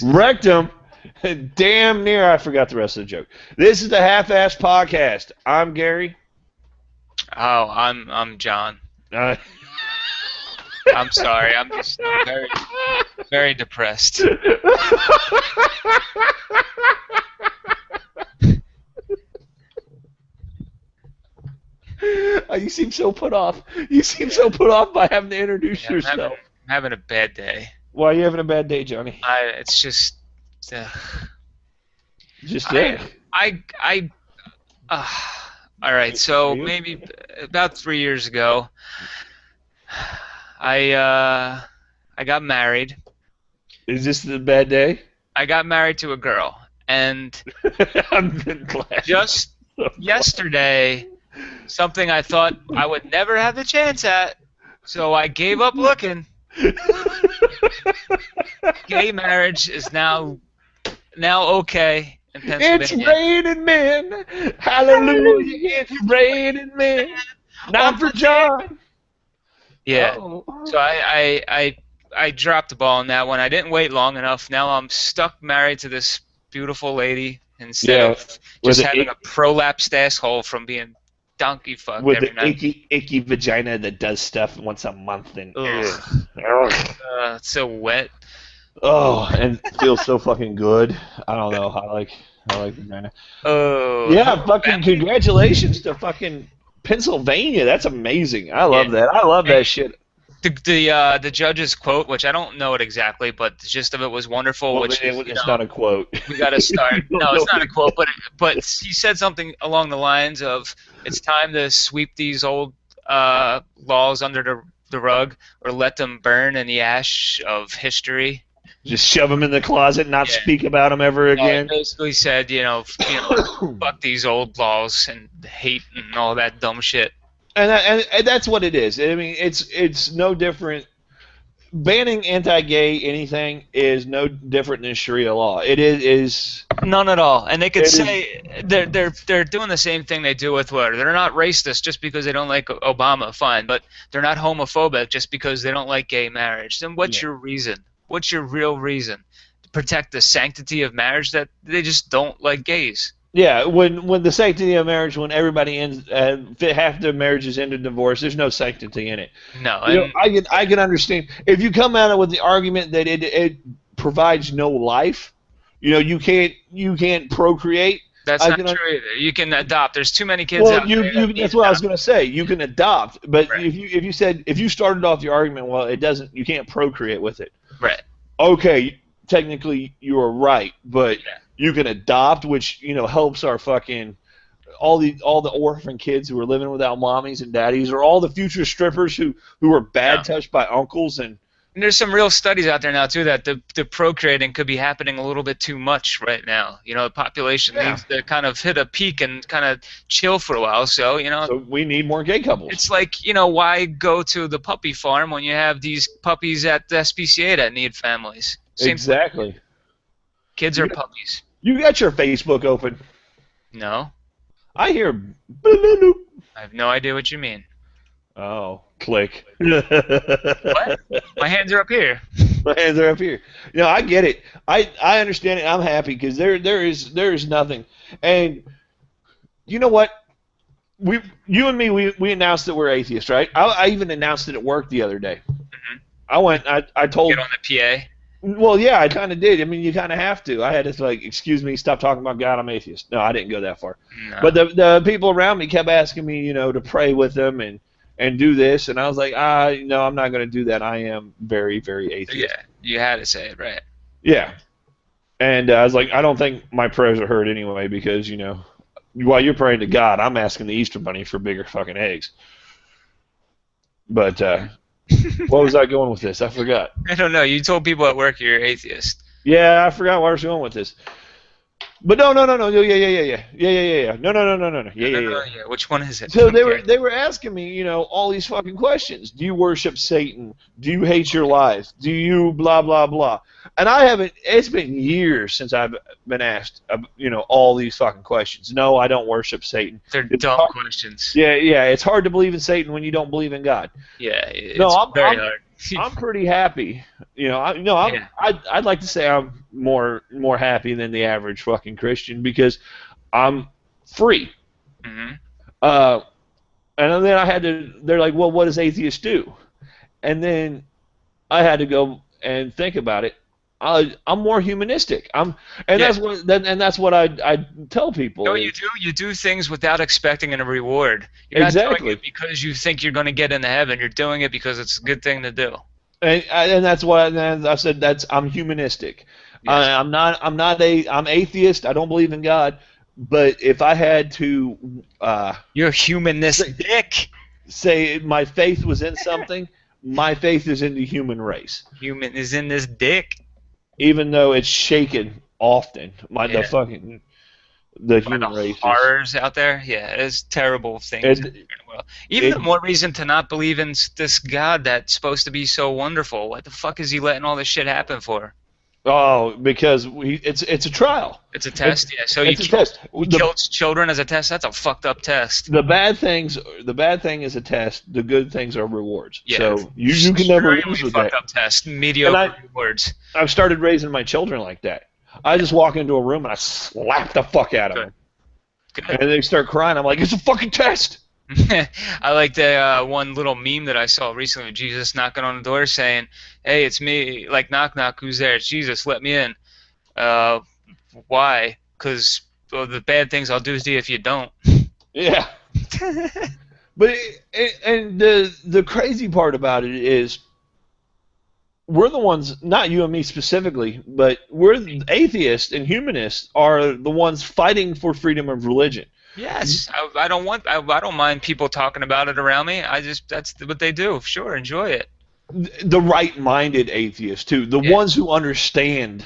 Wrecked him. Damn near I forgot the rest of the joke. This is the Half-Assed Podcast. I'm Gary. Oh, I'm John. Uh, I'm sorry. I'm just very, very depressed. You seem so put off. You seem so put off by having to introduce Yeah, yourself. I'm having a bad day. Why are you having a bad day, Johnny? It's just. Just All right. So maybe about 3 years ago, I got married. Is this the bad day? I got married to a girl, and I'm glad. just yesterday, something I thought I would never have the chance at, so I gave up looking. Gay marriage is now okay in Pennsylvania. It's raining men. Hallelujah. It's raining men. Not for John. Yeah. Oh. So I dropped the ball on that one. I didn't wait long enough. Now I'm stuck married to this beautiful lady instead of just having a prolapsed asshole from being donkey fucked with every the night. icky vagina that does stuff once a month and It's so wet. oh, and it feels so fucking good. I don't know. I like vagina. Oh. Yeah, fucking congratulations to fucking Pennsylvania. That's amazing. I love that. I love that shit. The judge's quote, which I don't know it exactly, but the gist of it was wonderful. Well, which it's not a quote. We got to start. No, it's not a quote, but he said something along the lines of, "It's time to sweep these old laws under the rug, or let them burn in the ash of history." Just shove them in the closet, and not speak about them ever again. He basically said, fuck these old laws and hate and all that dumb shit. And that's what it is. I mean, it's no different. Banning anti-gay anything is no different than Sharia law. It is none at all. And they could say they're doing the same thing they do with what? They're not racist just because they don't like Obama, fine, but they're not homophobic just because they don't like gay marriage. Then what's your reason? What's your real reason? To protect the sanctity of marriage? That they just don't like gays. Yeah, when the sanctity of marriage, when everybody ends, half the marriages end in divorce, there's no sanctity in it. No, I can understand if you come at it with the argument that it provides no life. You can't procreate. That's not true either. You can adopt. There's too many kids out there. That's what I was going to say. You can adopt, but if you started off your argument, well, you can't procreate with it. Right. Okay, technically you are right, but. Yeah. You can adopt, which helps our fucking all the orphan kids who are living without mommies and daddies, or all the future strippers who are bad touched by uncles. And there's some real studies out there now too that the procreating could be happening a little bit too much right now. The population needs to kind of hit a peak and kind of chill for a while. So So we need more gay couples. It's like why go to the puppy farm when you have these puppies at the SPCA that need families? Exactly. Kids are puppies. You got your Facebook open? No. I hear. I have no idea what you mean. Oh, click. What? My hands are up here. My hands are up here. I get it. I understand it. I'm happy because there is nothing. And you know what? You and me, we announced that we're atheists, right? I even announced it at work the other day. Mm-hmm. I told. Get on the PA. Well, yeah, I kind of did. I mean, you kind of have to. I had to excuse me, stop talking about God, I'm atheist. No, I didn't go that far. No. But the people around me kept asking me, to pray with them and do this, and I was like, no, I'm not going to do that. I am very, very atheist. Yeah, you had to say it, right? Yeah. And I was like, I don't think my prayers are heard anyway because, while you're praying to God, I'm asking the Easter Bunny for bigger fucking eggs. But, what was I going with this? I forgot. I don't know. You told people at work you're atheist. Yeah, I forgot where I was going with this. But no. Yeah. No. Yeah. Which one is it? So they were asking me, all these fucking questions. Do you worship Satan? Do you hate your life? Do you blah blah blah? And I haven't. It's been years since I've been asked, all these fucking questions. No, I don't worship Satan. They're dumb questions. Yeah. It's hard to believe in Satan when you don't believe in God. Yeah, it's very hard. I'm pretty happy. Yeah. I'd like to say I'm more happy than the average fucking Christian because I'm free. Hmm. Uh, and then I had to. They're like, well, what does atheists do? And then I had to go and think about it. I'm more humanistic. And Yeah. that's what I tell You people know what you is do? You do things without expecting a reward. You're not doing it exactly. because you think you're going to get into heaven. You're doing it because it's a good thing to do. And that's what I said. I'm humanistic. Yes. I'm atheist. I don't believe in God. But if I had to You're humanistic. say my faith was in something, my faith is in the human race. Human is in this dick. Even though it's shaken often, Yeah. the By the human race is. horrors out there. Yeah, it's terrible things. It, Well, even it, the more reason to not believe in this God that's supposed to be so wonderful. What the fuck is he letting all this shit happen for? oh, because it's a trial. It's a test. Yeah. So It's a test. you killed children as a test. That's a fucked up test. The bad thing is a test. The good things are rewards. Yeah. So you can never Extremely lose with fucked that. up test. Mediocre rewards. I've started raising my children like that. I just walk into a room and I slap the fuck out of them, Good. and they start crying. I'm like, it's a fucking test. I like the one little meme that I saw recently of Jesus knocking on the door saying, "Hey, it's me. Like, knock, knock. Who's there? It's Jesus. Let me in." Why? Because the bad things I'll do to you if you don't. Yeah. But and the crazy part about it is we're the ones, not you and me specifically, but we're the atheists and humanists are the ones fighting for freedom of religion. Yes, I don't mind people talking about it around me. That's what they do. Sure, enjoy it. The right-minded atheists too, the ones who understand.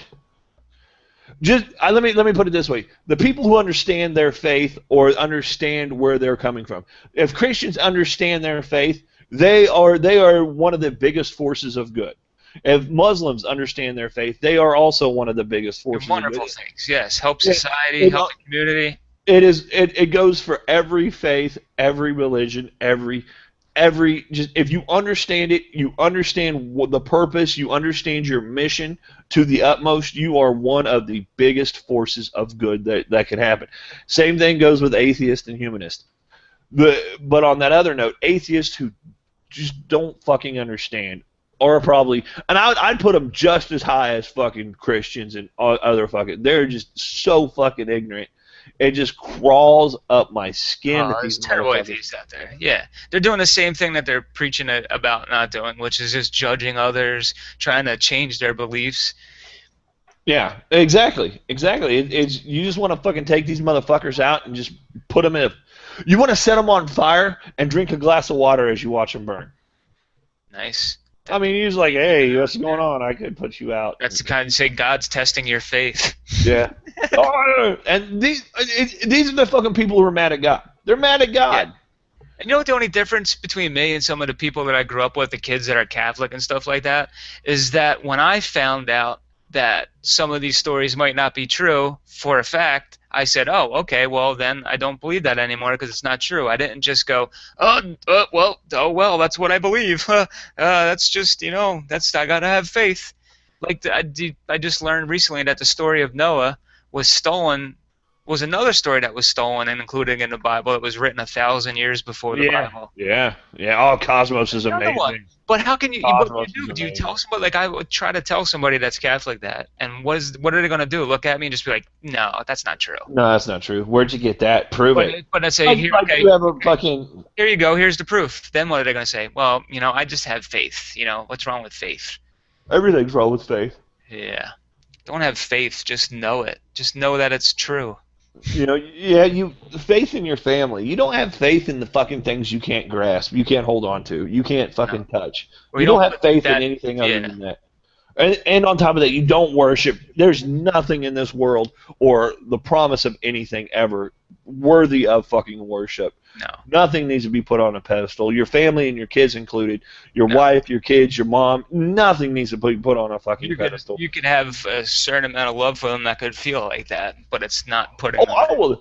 Let me put it this way: the people who understand their faith or understand where they're coming from. If Christians understand their faith, they are one of the biggest forces of good. If Muslims understand their faith, they are also one of the biggest forces. Wonderful of good. things. Yes, help society, help the community. It goes for every faith, every religion, every just if you understand it, you understand the purpose, you understand your mission to the utmost, you are one of the biggest forces of good that can happen. Same thing goes with atheists and humanists. But on that other note, atheists who just don't fucking understand are probably, and I'd put them just as high as fucking Christians and other fucking, they're just so fucking ignorant. It just crawls up my skin. Oh, there's terrible atheists out there. Yeah, they're doing the same thing that they're preaching about not doing, which is just judging others, trying to change their beliefs. Yeah, exactly. It's you just want to fucking take these motherfuckers out and just put them in a. You want to set them on fire and drink a glass of water as you watch them burn. Nice. I mean, he's like, hey, what's going on? I could put you out. That's the kind of say God's testing your faith. Yeah. And these are the fucking people who are mad at God. They're mad at God. Yeah. And you know what the only difference between me and some of the people that I grew up with, the kids that are Catholic and stuff like that, is that when I found out that some of these stories might not be true for a fact, I said, oh, okay, well, then I don't believe that anymore because it's not true. I didn't just go, well, that's what I believe. That's just, I got to have faith. Like, I just learned recently that the story of Noah was another story that was stolen and included in the Bible. It was written 1,000 years before the Bible. Yeah. Oh, Cosmos is amazing. One. But how can you? What do you do? Do you tell somebody? Like I would try to tell somebody that's Catholic that, and what are they going to do? Look at me and just be like, no, that's not true. No, that's not true. Where'd you get that? Prove it. But I say here, okay, you have a fucking. Here you go. Here's the proof. Then what are they going to say? Well, I just have faith. What's wrong with faith? Everything's wrong with faith. Yeah. Don't have faith. Just know it. Just know that it's true. Faith in your family. You don't have faith in the fucking things you can't grasp, you can't hold on to, you can't fucking touch. You don't have faith in anything other than that. And on top of that, you don't worship. There's nothing in this world or the promise of anything ever worthy of fucking worship. No. Nothing needs to be put on a pedestal. Your family and your kids included. Your wife, your kids, your mom. Nothing needs to be put on a fucking pedestal. You can have a certain amount of love for them that could feel like that, but it's not putting. I'm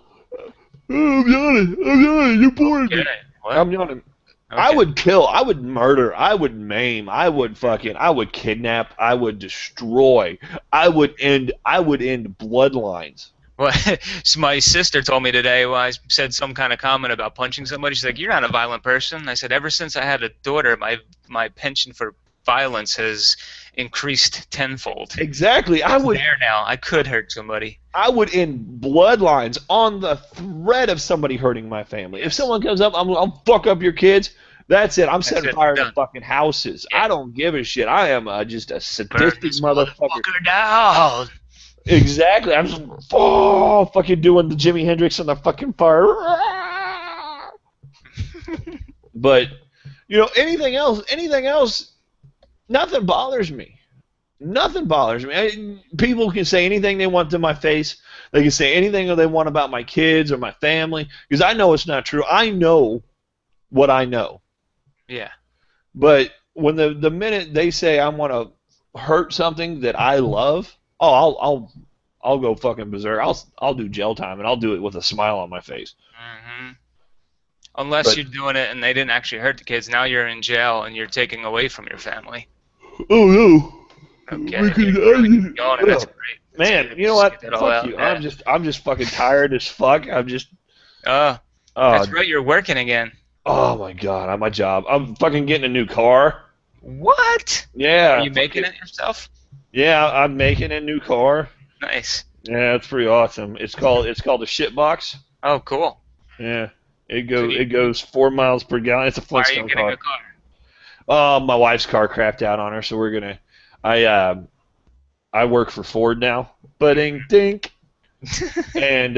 yawning. You're boring me. What? I'm yawning. I Okay. would kill, I would murder, I would maim, I would kidnap, I would destroy, I would end bloodlines. Well, so my sister told me today when I said some kind of comment about punching somebody. She's like, "You're not a violent person." I said, "Ever since I had a daughter, my penchant for violence has increased tenfold. Exactly. It's there now. I could hurt somebody." I would end bloodlines on the threat of somebody hurting my family. If someone comes up, I'll fuck up your kids. That's it. I'm setting fire to fucking houses. Yeah. I don't give a shit. I am just a sadistic motherfucker down. Exactly. I'm just fucking doing the Jimi Hendrix on the fucking fire. But anything else, nothing bothers me. Nothing bothers me. People can say anything they want to my face. They can say anything they want about my kids or my family, because I know it's not true. I know what I know. Yeah. But when the minute they say I want to hurt something that I love, I'll go fucking berserk. I'll do jail time, and I'll do it with a smile on my face. Mm-hmm. Unless you're doing it and they didn't actually hurt the kids. Now you're in jail and you're taking away from your family. Oh no. Okay. That's great. Man, you know what? Fuck you. Yeah. I'm just fucking tired as fuck. I'm just. That's right. You're working again. Oh my god, on my job. I'm fucking getting a new car. What? Yeah. Are you making it yourself? Yeah, I'm making a new car. Nice. Yeah, it's pretty awesome. It's called a shit box. Oh, cool. Yeah. It goes 4 miles per gallon. It's a Flintstone car. Why are you getting a car? My wife's car crapped out on her, so we're gonna. I work for Ford now. Budding dink. And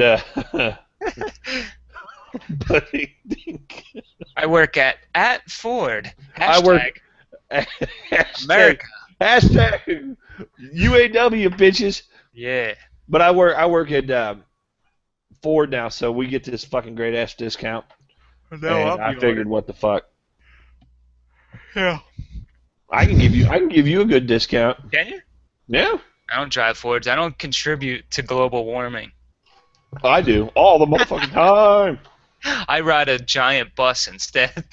budding dink. I work at Ford. Hashtag I work. America. Hashtag UAW bitches. Yeah. But I work at Ford now, so we get this fucking great ass discount. No, and I figured, what the fuck? Yeah. I can give you a good discount. Can you? Yeah. I don't drive Fords. I don't contribute to global warming. I do all the motherfucking time. I ride a giant bus instead.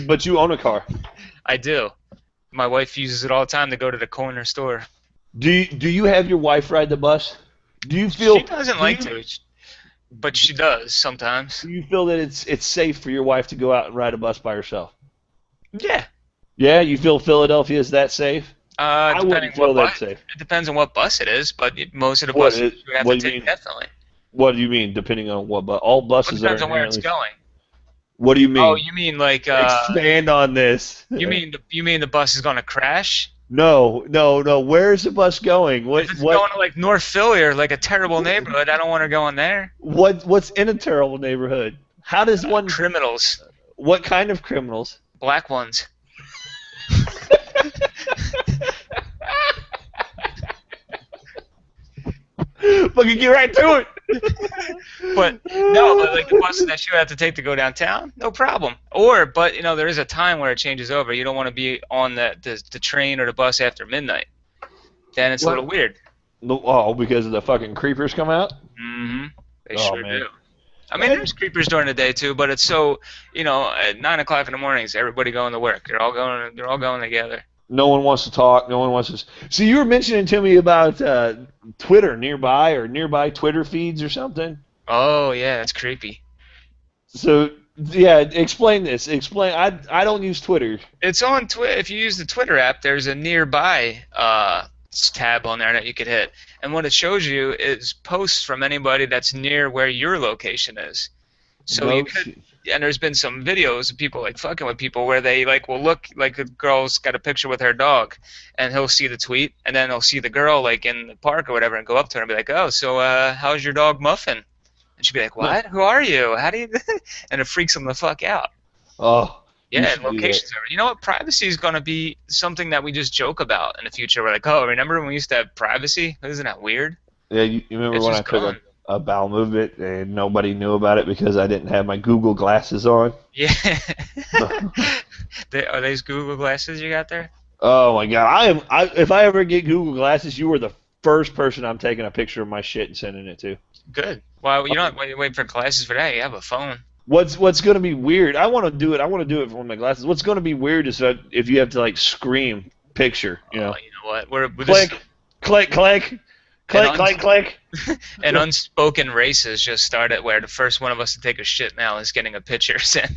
But you own a car. I do. My wife uses it all the time to go to the corner store. Do you have your wife ride the bus? Do you feel she doesn't like to, but she does sometimes. Do you feel that it's safe for your wife to go out and ride a bus by herself? Yeah. Yeah, you feel Philadelphia is that safe? I wouldn't feel that safe. It depends on what bus it is, but most of the buses you have to take, definitely. What do you mean, depending on what bus? All buses depends on where it's going. What do you mean? Oh, you mean like... expand on this. You mean the bus is going to crash? No. Where is the bus going? If it's going to like North Philly or like a terrible neighborhood, I don't want her going there. What's in a terrible neighborhood? How does one... Criminals. What kind of criminals? Black ones. Fucking get right to it. But like the buses that you have to take to go downtown, no problem. But there is a time where it changes over. You don't want to be on the train or the bus after midnight. Then it's a little weird. Oh, because the fucking creepers come out? Mm-hmm. They sure do. I mean, there's creepers during the day too, but it's so at 9 o'clock in the morning, is everybody going to work? They're all going together. No one wants to talk. No one wants to. So you were mentioning to me about Twitter nearby Twitter feeds or something. Oh yeah, that's creepy. So yeah, explain this. Explain. I don't use Twitter. It's on Twitter. If you use the Twitter app, there's a nearby tab on there that you could hit, and what it shows you is posts from anybody that's near where your location is. So you could. And there's been some videos of people like fucking with people where they will look like a girl's got a picture with her dog, and he'll see the tweet, and then he'll see the girl like in the park or whatever, and go up to her and be like, "Oh, so how's your dog Muffin?" And she'd be like, "What? Who are you? How do you?" And it freaks them the fuck out. Oh. Yeah, and locations. You know what? Privacy is going to be something that we just joke about in the future. We're like, "Oh, remember when we used to have privacy? Isn't that weird?" Yeah, you remember when I took a bowel movement and nobody knew about it because I didn't have my Google glasses on? Yeah. Are these Google glasses you got there? Oh my god! If I ever get Google glasses, you are the first person I'm taking a picture of my shit and sending it to. Good. Well, you don't wait for glasses for that. You have a phone. What's going to be weird? I want to do it. I want to do it for one of my glasses. What's going to be weird is that if you have to like scream picture, you know. You know what? We're Click, click, click, click, click, click. And unspoken races just started where the first one of us to take a shit now is getting a picture sent.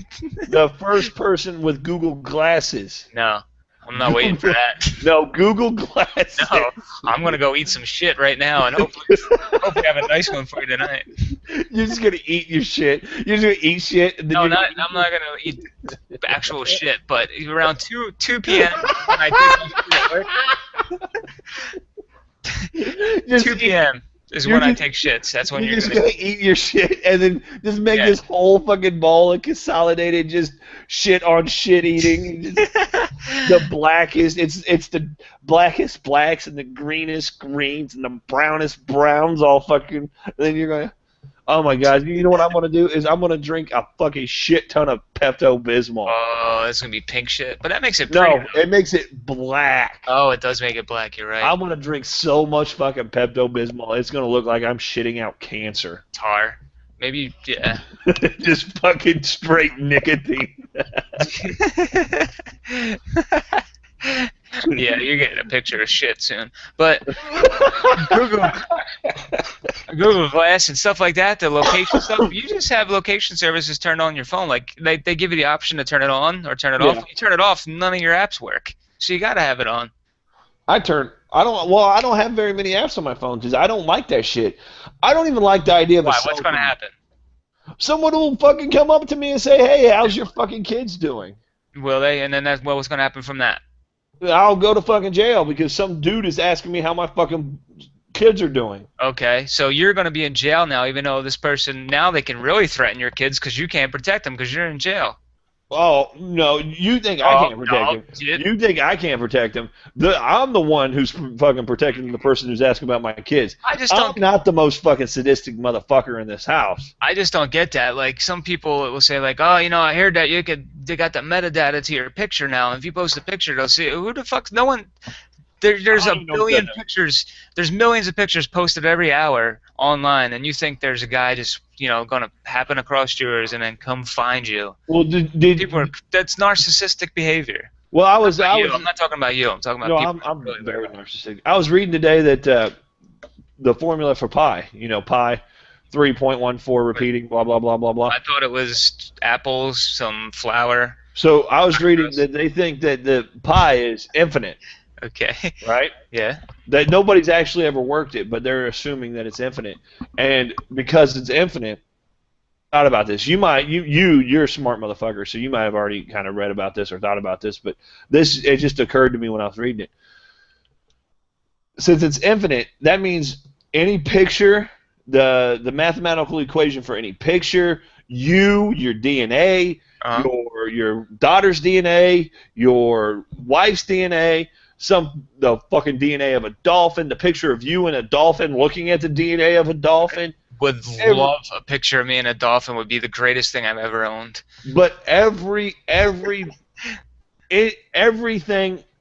The first person with Google Glasses. No, I'm not waiting for that. No, Google Glasses. No, I'm gonna go eat some shit right now and hopefully have a nice one for you tonight. You're just gonna eat your shit. You're just gonna eat shit. And then I'm not gonna eat actual shit, but around 2 p.m. when I take my shit at work, 2 p.m. is when I take shits. That's when you're gonna eat your shit and then just make this whole fucking ball of consolidated just shit on shit eating. The blackest, it's the blackest blacks and the greenest greens and the brownest browns all fucking. And then you're going, oh my god! You know what I'm gonna do is I'm gonna drink a fucking shit ton of Pepto-Bismol. Oh, that's gonna be pink shit, but that makes it pretty. No, it makes it black. Oh, it does make it black. You're right. I'm gonna drink so much fucking Pepto-Bismol, it's gonna look like I'm shitting out cancer. Tar. Maybe, yeah. Just fucking straight nicotine. Yeah, you're getting a picture of shit soon. But Google Glass and stuff like that, the location stuff, you just have location services turned on your phone. Like, they give you the option to turn it on or turn it off. If you turn it off, none of your apps work. So you got to have it on. I don't have very many apps on my phone because I don't like that shit. I don't even like the idea of Why? What's going to happen? Someone will fucking come up to me and say, hey, how's your fucking kids doing? Will they? And then what's going to happen from that? I'll go to fucking jail because some dude is asking me how my fucking kids are doing. Okay, so you're going to be in jail now, even though this person, now they can really threaten your kids because you can't protect them because you're in jail. Oh, no, you think I can't protect him. You think I can't protect him. I'm the one who's fucking protecting the person who's asking about my kids. I'm not the most fucking sadistic motherfucker in this house. I just don't get that. Like, some people will say, like, oh, you know, I heard that they got the metadata to your picture now. And if you post a picture, they'll see, who the fuck, no one... There's a billion pictures. There's millions of pictures posted every hour online, and you think there's a guy just, you know, going to happen across yours and then come find you. Well, that's narcissistic behavior. Well, I'm not talking about you. I'm talking about people. I'm really very narcissistic. I was reading today that the formula for pi, you know, pi 3.14 repeating, blah blah blah blah blah. I thought it was apples, some flour. So I was reading that they think that the pi is infinite. Okay. Right? Yeah. That nobody's actually ever worked it, but they're assuming that it's infinite. And because it's infinite, thought about this. You're a smart motherfucker, so you might have already kind of read about this or thought about this, but it just occurred to me when I was reading it. Since it's infinite, that means any picture, the mathematical equation for any picture, your DNA, your daughter's DNA, your wife's DNA, the fucking DNA of a dolphin, the picture of you and a dolphin looking at the DNA of a dolphin. Would love a picture of me and a dolphin. Would be the greatest thing I've ever owned. But everything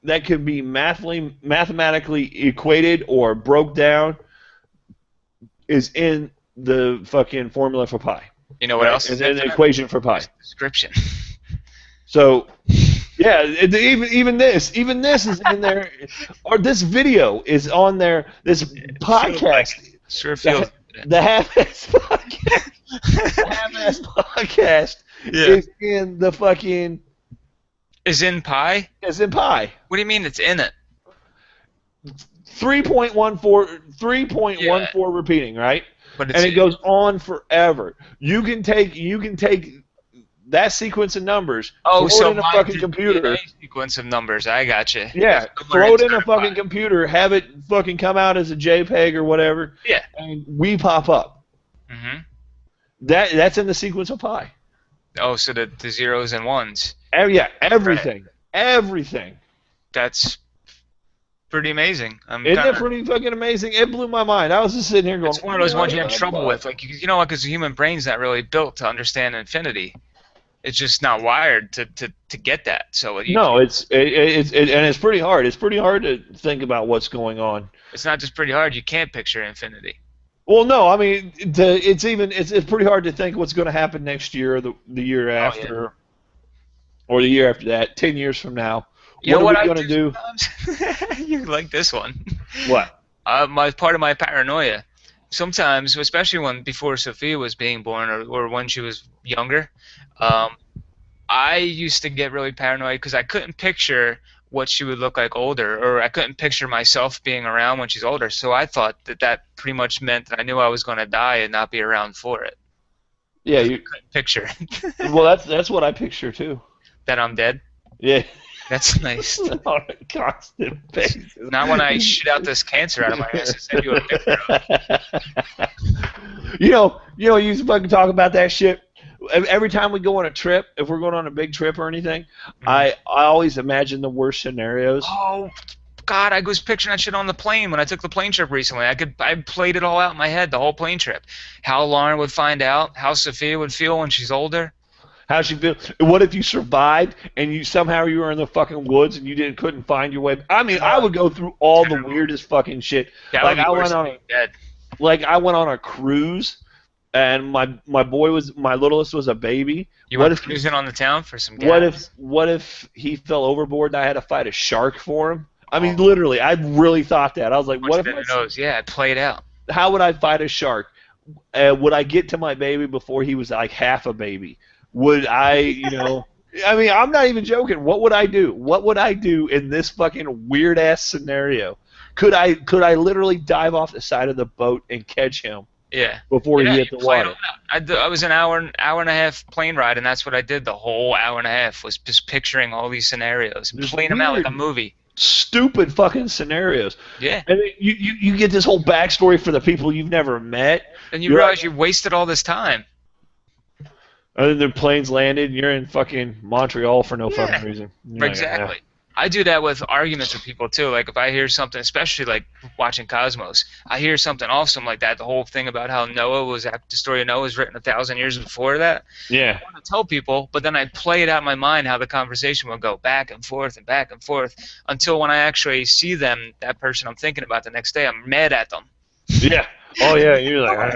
that can be mathematically equated or broke down is in the fucking formula for pi. You know what else is in the equation for pi? Description. So, yeah, even this is in there, or this video is on there. This podcast, sure feels the Halfassed podcast. The Halfassed podcast is in the fucking. Is in pi? Is in pi. What do you mean it's in it? 3.14 repeating, right? And it goes on forever. You can take that sequence of numbers, throw it in a fucking computer. Sequence of numbers, I got you. Yeah, throw it in a fucking computer, have it fucking come out as a JPEG or whatever. Yeah. And we pop up. Mm-hmm. That's in the sequence of pi. Oh, so the zeros and ones. Yeah, everything. Right. Everything. That's pretty amazing. Isn't it pretty fucking amazing? It blew my mind. I was just sitting here going... It's one of those ones you have trouble with. Like, you know what? Because the human brain's not really built to understand infinity. It's just not wired to get that. So it's pretty hard. It's pretty hard to think about what's going on. It's not just pretty hard. You can't picture infinity. Well, no, I mean, it's pretty hard to think what's going to happen next year or the year Oh yeah. after or the year after that, 10 years from now. You know What are what we I going to do do? sometimes? You like this one. What? My part of my paranoia. Sometimes, especially when before Sophia was being born or when she was younger, um, I used to get really paranoid because I couldn't picture what she would look like older, or I couldn't picture myself being around when she's older. So I thought that pretty much meant that I knew I was going to die and not be around for it. Yeah, I couldn't picture well, that's what I picture too. that I'm dead. Yeah. That's nice. On a constant basis. Not when I shit out this cancer out of my ass and send you a picture of. You used to fucking talk about that shit. Every time we go on a trip, if we're going on a big trip or anything, I always imagine the worst scenarios. Oh, God, I was picturing that shit on the plane when I took the plane trip recently. I played it all out in my head, the whole plane trip. How Lauren would find out, how Sophia would feel when she's older. How she feel? What if you survived and you were in the fucking woods and you couldn't find your way? I mean, I would go through all the weirdest fucking shit. That like would be I worse went than on, being dead. like I went on a cruise, and my littlest was a baby. You went cruising on the town for some gas. What if he fell overboard and I had to fight a shark for him? I mean, literally, I really thought that. I was like, what if Yeah, play it out. How would I fight a shark? Would I get to my baby before he was like half a baby? Would I, I mean, I'm not even joking. What would I do? What would I do in this fucking weird ass scenario? Could I literally dive off the side of the boat and catch him? Yeah. Before he hit the water. I was an hour and a half plane ride, and that's what I did the whole hour and a half, was just picturing all these scenarios and playing them out like a movie. Stupid fucking scenarios. Yeah. And then you get this whole backstory for the people you've never met. And you realize you wasted all this time. And then the planes landed, and you're in fucking Montreal for no fucking reason. Exactly. I do that with arguments with people, too. Like, if I hear something, especially, like, watching Cosmos, I hear something awesome like that, the whole thing about how the story of Noah was written 1,000 years before that. Yeah. I want to tell people, but then I play it out in my mind how the conversation will go back and forth until when I actually see them, that person I'm thinking about the next day, I'm mad at them. Yeah. Oh, yeah, you're like,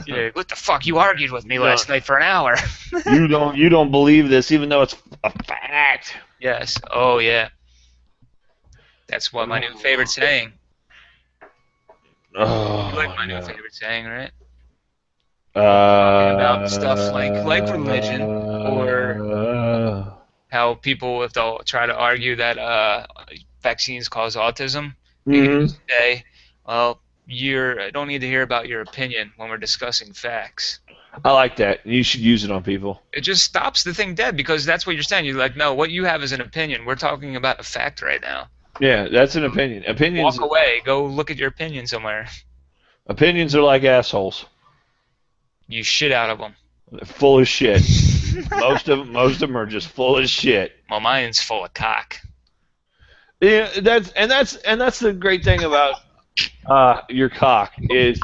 yeah, what the fuck? You argued with me last night for an hour. you don't believe this, even though it's a fact. Yes. Oh, yeah. That's what my new favorite saying. Oh, you like my new favorite saying, right? Talking about stuff like religion, or how people, if they'll try to argue that vaccines cause autism, you can say, well, I don't need to hear about your opinion when we're discussing facts. I like that. You should use it on people. It just stops the thing dead, because that's what you're saying. You're like, no, what you have is an opinion. We're talking about a fact right now. Yeah, that's an opinion. Opinions. Walk away. Go look at your opinion somewhere. Opinions are like assholes. You shit out of them. They're full of shit. most of them are just full of shit. Well, mine's full of cock. Yeah, that's the great thing about your cock is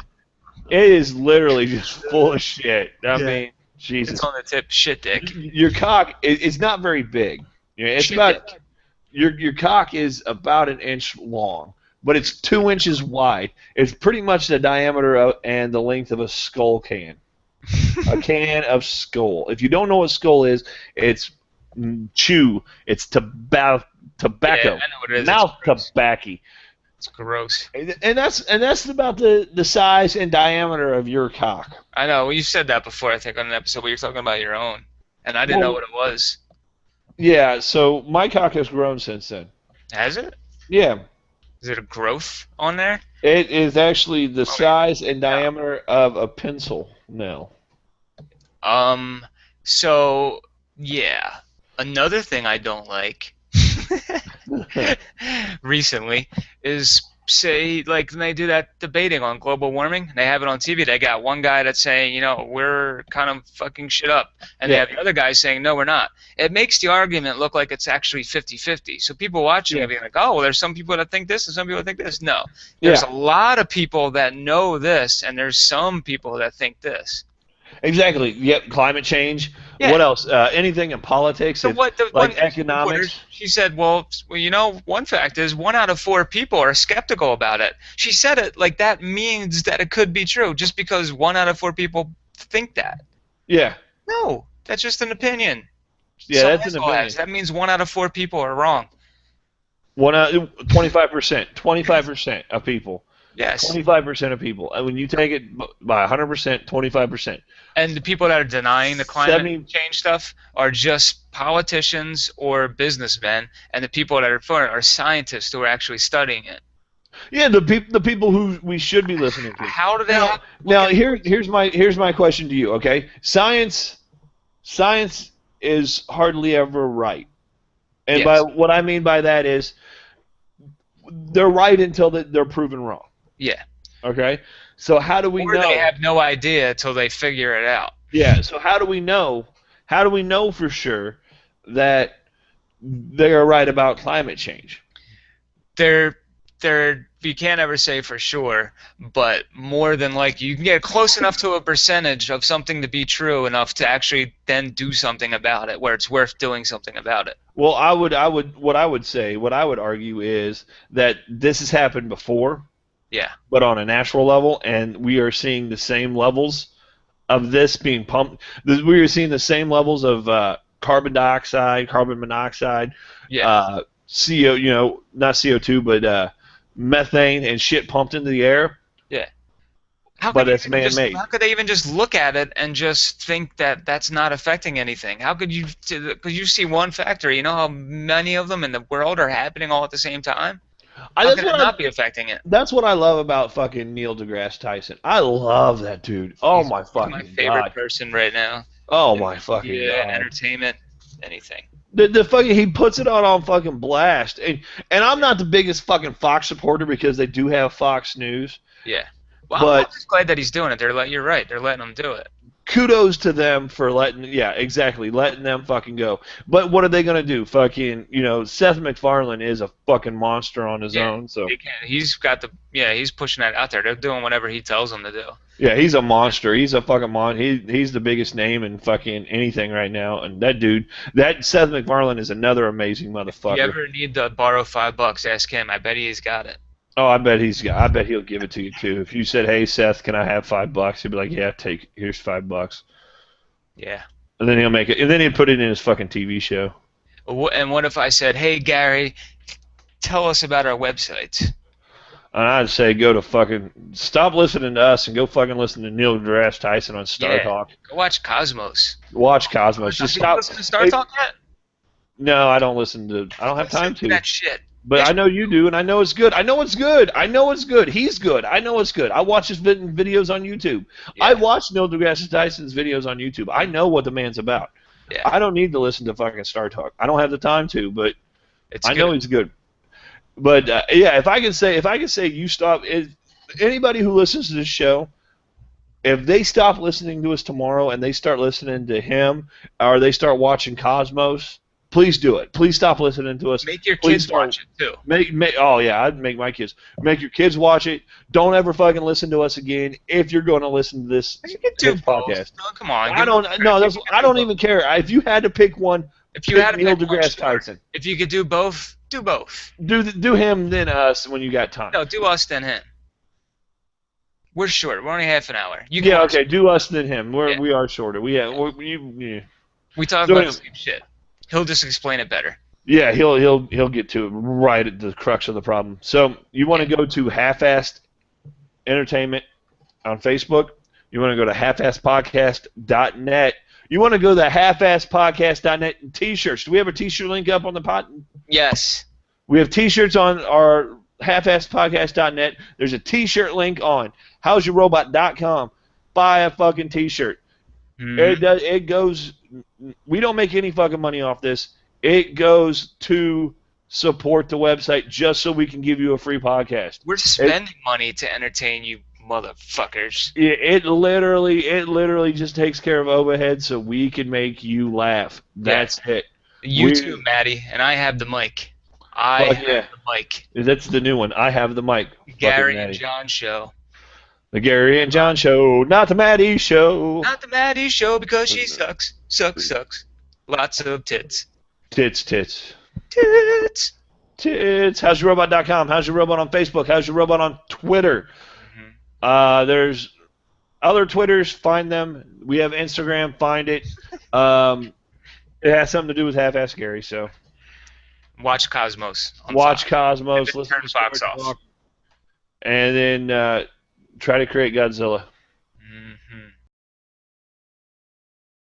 it is literally just full of shit. I mean, Jesus. It's on the tip, shit dick. Your cock is not very big. It's shit about dick. Your cock is about an inch long, but it's 2 inches wide. It's pretty much the diameter and the length of a skull can. A can of skull. If you don't know what skull is, it's chew. It's tobacco. Yeah, I know what it is. Mouth tobacco. It's gross. And that's about the size and diameter of your cock. I know. Well, you said that before, I think, on an episode where you're talking about your own, and I didn't know what it was. Yeah, so my cock has grown since then. Has it? Yeah. Is it a growth on there? It is actually the size and diameter of a pencil now. So, yeah. Another thing I don't like recently is, say, like, when they do that debating on global warming, they have it on TV, they got one guy that's saying, we're kind of fucking shit up, and they have the other guy saying, no, we're not. It makes the argument look like it's actually 50-50. So people watching it being like, oh, well, there's some people that think this and some people that think this. No. There's a lot of people that know this, and there's some people that think this. Exactly. Yep, climate change. What else? Anything in politics, like economics? She said, well, you know, one fact is 1 out of 4 people are skeptical about it. She said it like that means that it could be true just because 1 out of 4 people think that. Yeah. No, that's just an opinion. Yeah, that's an opinion. That means 1 out of 4 people are wrong. 25%. 25% of people. Yes. 25% of people. And when you take it by 100%, 25%. And the people that are denying the climate change stuff are just politicians or businessmen, and the people that are for it are scientists who are actually studying it. Yeah, the people who we should be listening to. How do they? Now here's my question to you. Okay, science is hardly ever right, and by what I mean by that is they're right until they're proven wrong. Yeah. Okay. So how do we know? Or they have no idea until they figure it out. Yeah. So how do we know? How do we know for sure that they are right about climate change? You can't ever say for sure, but more than likely you can get close enough to a percentage of something to be true enough to actually then do something about it, where it's worth doing something about it. Well, what I would argue is that this has happened before. Yeah. But on a natural level, and we are seeing the same levels of this being pumped. We are seeing the same levels of carbon dioxide, carbon monoxide, CO, not CO2, but methane and shit pumped into the air. Yeah. But it's man-made. How could they even just look at it and just think that that's not affecting anything? How could you? Because you see one factory, you know how many of them in the world are happening all at the same time? How can it not be affecting it? That's what I love about fucking Neil deGrasse Tyson. I love that dude. Oh my fucking god. He's my favorite person right now. Oh my fucking god. Yeah, entertainment, anything. The fucking he puts it on fucking blast, and I'm not the biggest fucking Fox supporter because they do have Fox News. Yeah. Well, I'm just glad that he's doing it. You're right. They're letting him do it. Kudos to them for letting them fucking go. But what are they gonna do? Fucking, Seth MacFarlane is a fucking monster on his own. So he's pushing that out there. They're doing whatever he tells them to do. Yeah, he's a monster. He's a fucking he's the biggest name in fucking anything right now. And that Seth MacFarlane is another amazing motherfucker. If you ever need to borrow $5, ask him. I bet he's got it. Oh, I bet he'll give it to you too. If you said, "Hey Seth, can I have $5?" He'll be like, "Yeah, here's $5." Yeah. And then he'll make it, and then he'll put it in his fucking TV show. And what if I said, "Hey Gary, tell us about our website"? And I'd say, stop listening to us and go fucking listen to Neil deGrasse Tyson on Star Talk. Go watch Cosmos. Watch Cosmos. Just stop. Listen to Star Talk yet? No, I don't listen to. I don't have time to. That shit. But I know you do, and I know it's good. I know it's good. He's good. I know it's good. I watch his videos on YouTube. Yeah. I watch Neil deGrasse Tyson's videos on YouTube. I know what the man's about. Yeah. I don't need to listen to fucking Star Talk. I don't have the time to, but I know he's good. But if I can say you stop. Anybody who listens to this show, if they stop listening to us tomorrow and they start listening to him, or they start watching Cosmos. Please do it. Please stop listening to us. Make your kids watch it too. I'd make my kids. Make your kids watch it. Don't ever fucking listen to us again if you're going to listen to this podcast. No, come on. I don't even care. If you had to pick one, Neil deGrasse Tyson. If you could do both, do both. Do him then us when you got time. No, do us then him. We're short. We're only half an hour. Do us then him. We are shorter. We talk about the same shit. He'll just explain it better. Yeah, he'll get to it right at the crux of the problem. So you want to go to Halfassed Entertainment on Facebook. You want to go to halfassedpodcast.net. You want to go to halfassedpodcast.net T-shirts. Do we have a T-shirt link up on the pod? Yes. We have T-shirts on our halfassedpodcast.net. There's a T-shirt link on howsyourrobot.com. Buy a fucking T-shirt. Mm-hmm. It goes. We don't make any fucking money off this. It goes to support the website just so we can give you a free podcast. We're spending money to entertain you motherfuckers. It literally just takes care of overhead so we can make you laugh. That's it. You too, Maddie, and I have the mic. I have the mic. That's the new one. I have the mic. Gary and John show. The Gary and John Show, not the Maddie Show. Not the Maddie Show because she sucks. Sucks. Lots of tits. Tits. Tits. How'sYourRobot.com. How's Your Robot on Facebook. How's Your Robot on Twitter. There's other Twitters. Find them. We have Instagram. Find it. It has something to do with Half-Assed Gary, so. Watch Cosmos. Watch Cosmos. Listen to Fox off. And then try to create Godzilla.